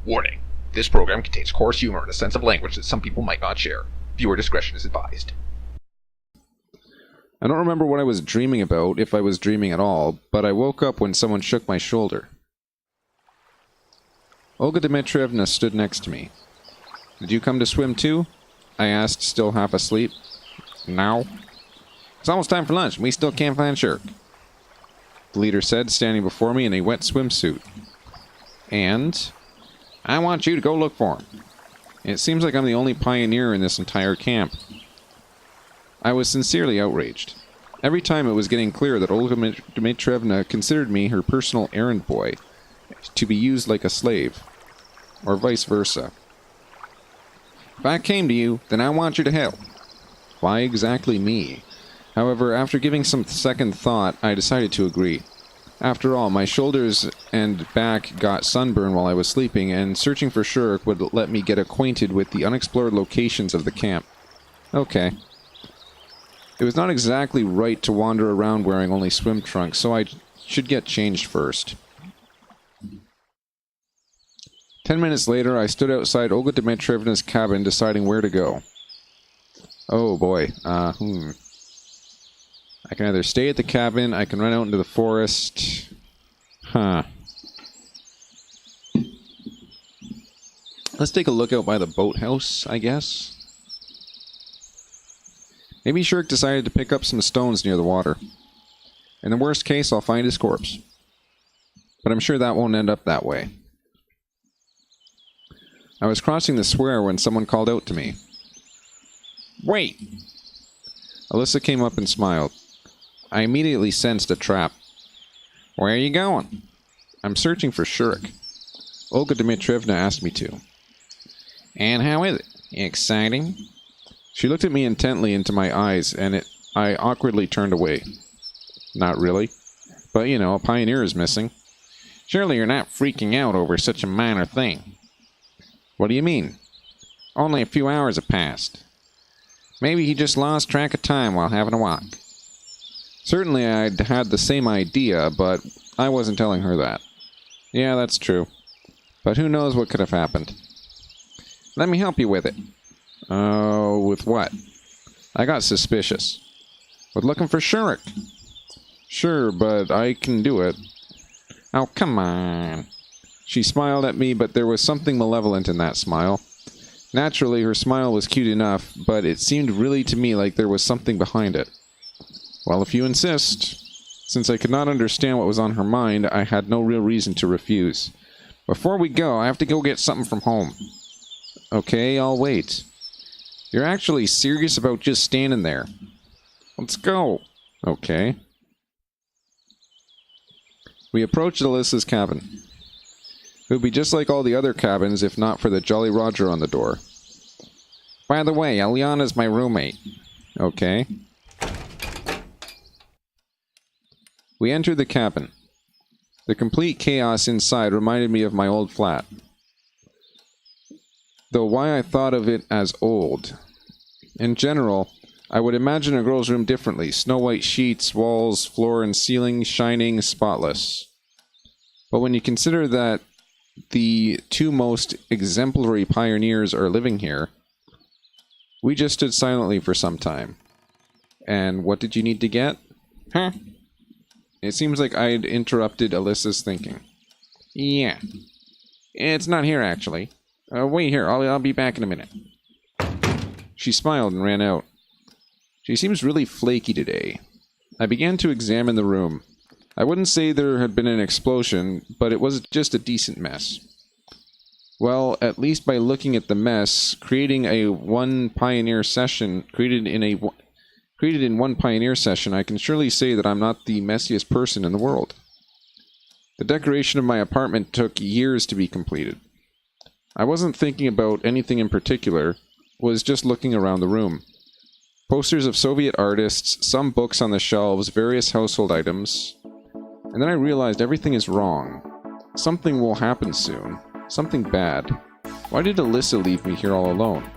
Warning. This program contains coarse humor and a sense of language that some people might not share. Viewer discretion is advised. I don't remember what I was dreaming about, if I was dreaming at all, but I woke up when someone shook my shoulder. Olga Dmitrievna stood next to me. "Did you come to swim too?" I asked, still half asleep. "No. It's almost time for lunch, and we still can't find Shirk," the leader said, standing before me in a wet swimsuit. "And I want you to go look for him. It seems like I'm the only pioneer in this entire camp." I was sincerely outraged. Every time it was getting clear that Olga Dmitrievna considered me her personal errand boy, to be used like a slave, or vice versa. "If I came to you, then I want you to help." Why exactly me? However, after giving some second thought, I decided to agree. After all, my shoulders and back got sunburned while I was sleeping, and searching for Shirk would let me get acquainted with the unexplored locations of the camp. Okay. It was not exactly right to wander around wearing only swim trunks, so I should get changed first. 10 minutes later, I stood outside Olga Dmitrievna's cabin deciding where to go. Oh boy, I can either stay at the cabin, I can run out into the forest. Let's take a look out by the boathouse, I guess. Maybe Shirk decided to pick up some stones near the water. In the worst case, I'll find his corpse. But I'm sure that won't end up that way. I was crossing the square when someone called out to me. "Wait!" Alyssa came up and smiled. I immediately sensed a trap. "Where are you going?" "I'm searching for Shirk. Olga Dmitrievna asked me to." "And how is it? Exciting?" She looked at me intently into my eyes, and I awkwardly turned away. "Not really. But, you know, a pioneer is missing." "Surely you're not freaking out over such a minor thing." "What do you mean?" "Only a few hours have passed. Maybe he just lost track of time while having a walk." Certainly I'd had the same idea, but I wasn't telling her that. Yeah, that's true. But who knows what could have happened. "Let me help you with it." "Oh, with what?" I got suspicious. "With looking for Shirk." "Sure, but I can do it." "Oh, come on." She smiled at me, but there was something malevolent in that smile. Naturally, her smile was cute enough, but it seemed really to me like there was something behind it. Well, if you insist. Since I could not understand what was on her mind, I had no real reason to refuse. "Before we go, I have to go get something from home." "Okay, I'll wait." "You're actually serious about just standing there?" "Let's go." "Okay." We approached Alyssa's cabin. It would be just like all the other cabins if not for the Jolly Roger on the door. "By the way, Alyana's my roommate." "Okay." We entered the cabin. The complete chaos inside reminded me of my old flat. Though why I thought of it as old. In general, I would imagine a girl's room differently. Snow white sheets, walls, floor and ceiling shining spotless. But when you consider that the two most exemplary pioneers are living here, we just stood silently for some time. "And what did you need to get?" "Huh?" It seems like I'd interrupted Alyssa's thinking. "Yeah. It's not here, actually. Wait here, I'll be back in a minute." She smiled and ran out. She seems really flaky today. I began to examine the room. I wouldn't say there had been an explosion, but it was just a decent mess. Well, at least by looking at the mess, created in one pioneer session, I can surely say that I'm not the messiest person in the world. The decoration of my apartment took years to be completed. I wasn't thinking about anything in particular, was just looking around the room. Posters of Soviet artists, some books on the shelves, various household items. And then I realized everything is wrong. Something will happen soon. Something bad. Why did Alyssa leave me here all alone?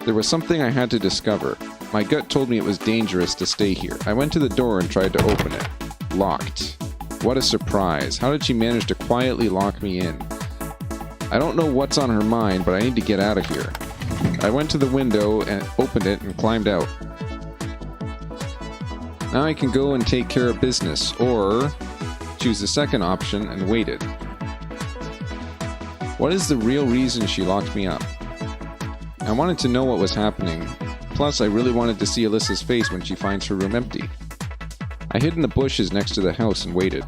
There was something I had to discover. My gut told me it was dangerous to stay here. I went to the door and tried to open it. Locked. What a surprise. How did she manage to quietly lock me in? I don't know what's on her mind, but I need to get out of here. I went to the window and opened it and climbed out. Now I can go and take care of business, or choose the second option and waited. What is the real reason she locked me up? I wanted to know what was happening. Plus, I really wanted to see Alyssa's face when she finds her room empty. I hid in the bushes next to the house and waited.